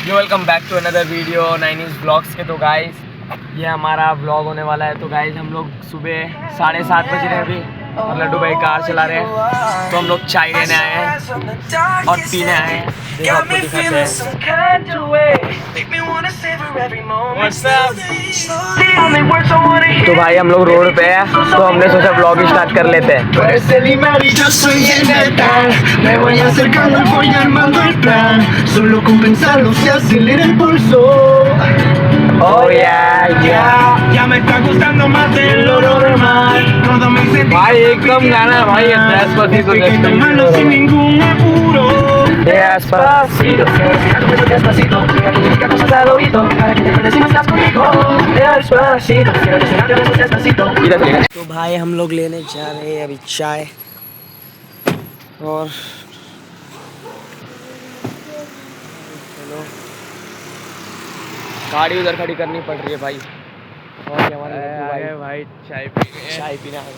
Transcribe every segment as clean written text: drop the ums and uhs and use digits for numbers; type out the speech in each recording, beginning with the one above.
Yo welcome back to another video 9 blogs के। तो guys ये हमारा व्लॉग होने वाला है। तो गाइस हम लोग सुबह 7:30 बज रहे हैं अभी और लड्डू भाई कार चला रहे हैं। तो हम लोग चाय लेने आए हैं और पीने आए हैं। देखो आपको दिखाते हैं। तो भाई हम लोग रोड पे है तो हमने सोचा व्लॉग स्टार्ट कर लेते हैं। Oh yeah, yeah. Ya me está gustando más de lo normal. Todo me dice भाई एकदम गाना भाई Despacito sin ningún apuro. Despacito, despacito, para que te acuerdes si no estás conmigo. Despacito, despacito. तो भाई हम लोग लेने जा रहे हैं अभी चाय और चलो गाड़ी उधर खड़ी करनी पड़ रही है भाई। और क्या हमारे भाई चाय पीना है।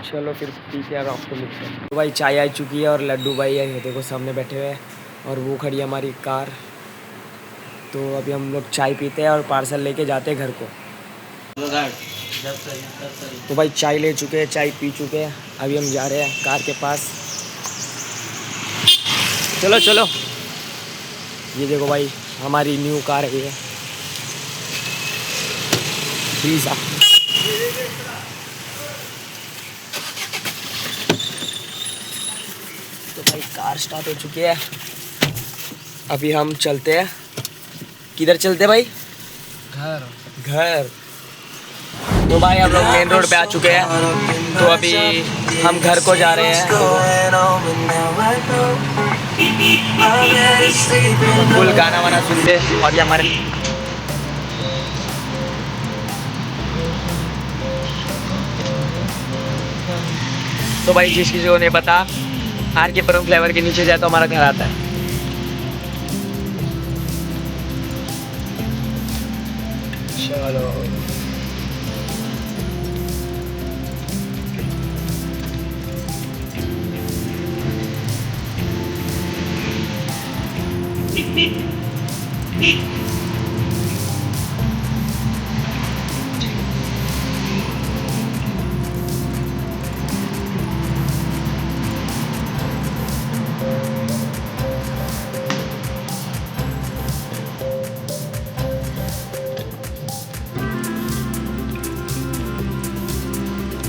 चलो फिर पी के यार आपको मिलते हैं। तो भाई चाय आ चुकी है और लड्डू भाई है देखो सामने बैठे हुए हैं और वो खड़ी है हमारी कार। तो अभी हम लोग चाय पीते हैं और पार्सल लेके जाते हैं घर को। तो भाई चाय ले चुके हैं, चाय पी चुके हैं, अभी हम जा रहे हैं कार के पास। चलो चलो ये देखो भाई हमारी न्यू कार है ये ब्रीज़ा। तो भाई कार स्टार्ट हो चुकी है, अभी हम चलते हैं। किधर चलते भाई? घर। तो भाई हम लोग मेन रोड पे आ चुके हैं तो अभी हम घर को जा रहे हैं। फुल गाना वाना सुनते और ये हमारे तो भाई जिस किसी को नहीं पता RK परम फ्लेवर के नीचे जाए तो हमारा घर आता है। चलो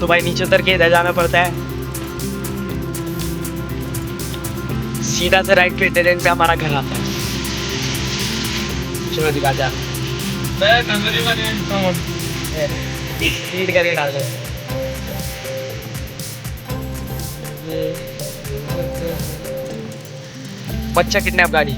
तो भाई नीचे उतर के इधर जाना पड़ता है, सीधा से राइट पे ट्रेन पे हमारा घर आता है। चलो दिखा जा करके डाल दो। बच्चा किडनैप गाड़ी।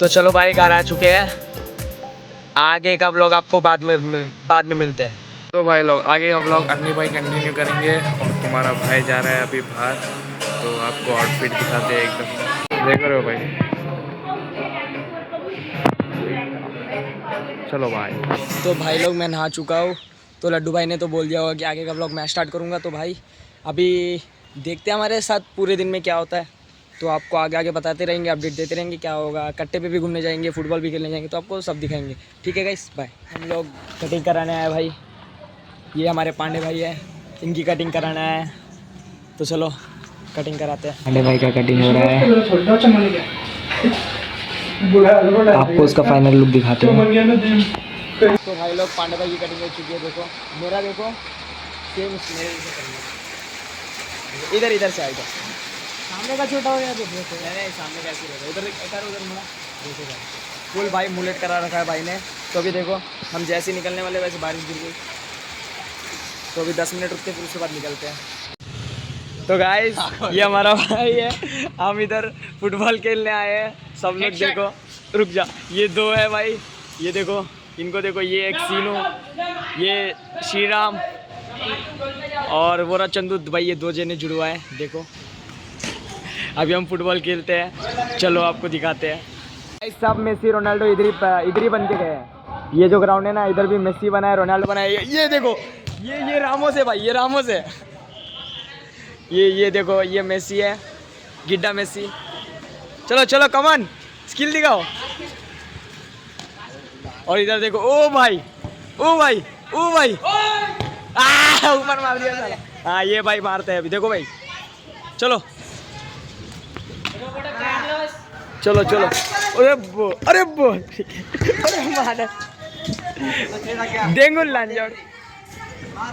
तो चलो भाई घर आ चुके हैं, आगे का व्लॉग आपको बाद में मिलते हैं। तो भाई लोग आगे का व्लॉग अन्नी भाई कंटिन्यू करेंगे और तुम्हारा भाई जा रहा है अभी बाहर। तो आपको आउटफिट दिखाते हैं एकदम, देख रहे हो भाई। चलो भाई। तो भाई लोग मैं नहा चुका हूँ तो लड्डू भाई ने तो बोल दिया होगा कि आगे का व्लॉग मैं स्टार्ट करूँगा। तो भाई अभी देखते हैं हमारे साथ पूरे दिन में क्या होता है। तो आपको आगे आगे बताते रहेंगे, अपडेट देते रहेंगे क्या होगा। कट्टे पे भी घूमने जाएंगे, फुटबॉल भी खेलने जाएंगे, तो आपको सब दिखाएंगे। ठीक है गाइस बाय। हम लोग कटिंग कराने आए भाई, ये हमारे पांडे भाई है, इनकी कटिंग कराना है। तो चलो कटिंग कराते हैं। पांडे भाई का कटिंग हो रहा है, आपको उसका फाइनल लुक दिखाते हैं। तो भाई लोग पांडे भाई की कटिंग हो चुकी है, देखो मेरा देखो सेम मेरे जैसे कटिंग। इधर इधर से आएगा, सामने का छोटा हो या तो सामने कैसे रहेगा, उधर उधर मुड़ा देखो भाई फुल भाई मुलेट करा रखा है भाई ने। तो अभी देखो हम जैसे ही निकलने वाले वैसे बारिश गिर गई, तो अभी 10 मिनट रुकते फिर उसके बाद निकलते हैं। तो गाइस ये हमारा भाई है, हम इधर फुटबॉल खेलने आए हैं सब लोग। देखो रुक जा, ये दो है भाई, ये देखो इनको देखो, ये एक सीनू, ये श्री राम और वो रहा चंदू भाई, ये दो जने जुड़वा है। देखो अभी हम फुटबॉल खेलते हैं, चलो आपको दिखाते हैं। सब मेसी रोनाल्डो इधर ही बन के गए हैं। ये जो ग्राउंड है ना, इधर भी मेसी बना है, रोनाल्डो बना है। ये देखो ये रामोस है भाई, ये रामोस है। ये देखो ये मेसी है, गिड्डा मेसी। चलो चलो कमान स्किल दिखाओ। और इधर देखो, ओ भाई ओ भाई ओ भाई, ऊपर मार दिया साला। हाँ ये भाई मारते हैं अभी, देखो भाई। चलो चलो चलो, अरे मार डेंगू लांजोड़।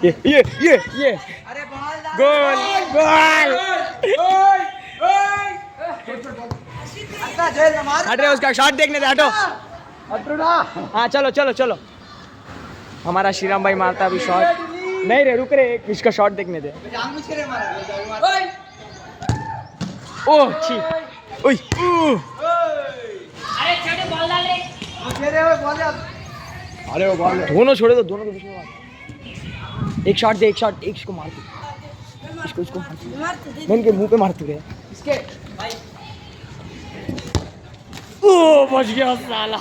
ये गोल गोल। हट रहे, उसका शॉट देखने दे, हटो। हाँ चलो चलो चलो, हमारा श्रीराम भाई मारता है अभी शॉट। नहीं रे रुक रे, इसका शॉट देखने दे। ओह छी, ओए अरे वो बॉल दोनों छोड़े दो, दोनों के बीच में मार। एक शॉट दे, एक शॉट, एक इसको मार दे, इसको मार दे, मैं इनके मुंह पे मारते रहे इसके भाई। ओ बच गया साला।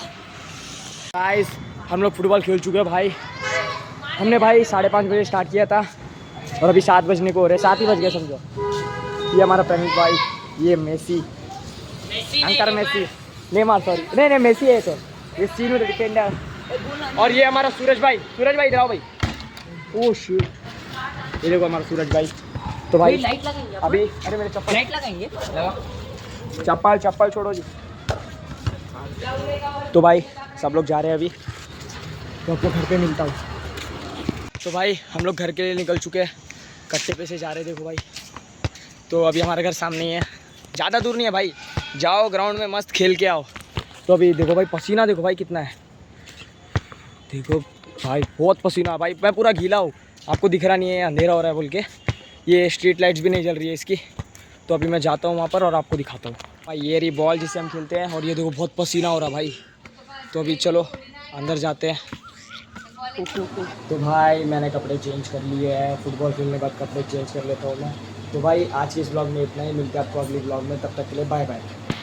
गाइस हम लोग फुटबॉल खेल चुके हैं भाई। हमने भाई 5:30 बजे स्टार्ट किया था और अभी 7 बजने को हो रहे, 7 ही बज गए समझो। ये हमारा प्रणीत भाई, ये मेसी अंकर मेसी, नेमार सॉरी, नहीं मेसी है तो ये सीनू डिफेंडर। और ये हमारा सूरज भाई इधर आओ भाई। ओह शिट, ये देखो हमारा सूरज भाई। तो भाई अभी अरे मेरे चप्पल लाइट लगाएंगे, चप्पल छोड़ो जी। तो भाई सब लोग जा रहे हैं अभी, तो आपको घर पे मिलता हूँ। तो भाई हम लोग घर के लिए निकल चुके हैं, कट्टे पे से जा रहे हैं। देखो भाई, तो अभी हमारा घर सामने ही है, ज़्यादा दूर नहीं है भाई, जाओ ग्राउंड में मस्त खेल के आओ। तो अभी देखो भाई पसीना देखो भाई कितना है, देखो भाई बहुत पसीना भाई, मैं पूरा गीला हूँ। आपको दिख रहा नहीं है, अंधेरा हो रहा है बोल के, ये स्ट्रीट लाइट्स भी नहीं जल रही है इसकी। तो अभी मैं जाता हूँ वहाँ पर और आपको दिखाता हूँ भाई। ये रही बॉल जिससे हम खेलते हैं, और ये देखो बहुत पसीना हो रहा भाई। तो अभी चलो अंदर जाते हैं। तो भाई मैंने कपड़े चेंज कर लिए हैं, फुटबॉल खेलने के बाद कपड़े चेंज कर लेता हूँ मैं। तो भाई आज के इस ब्लॉग में इतना ही, मिलते हैं आपको अगले ब्लॉग में, तब तक के लिए बाय बाय।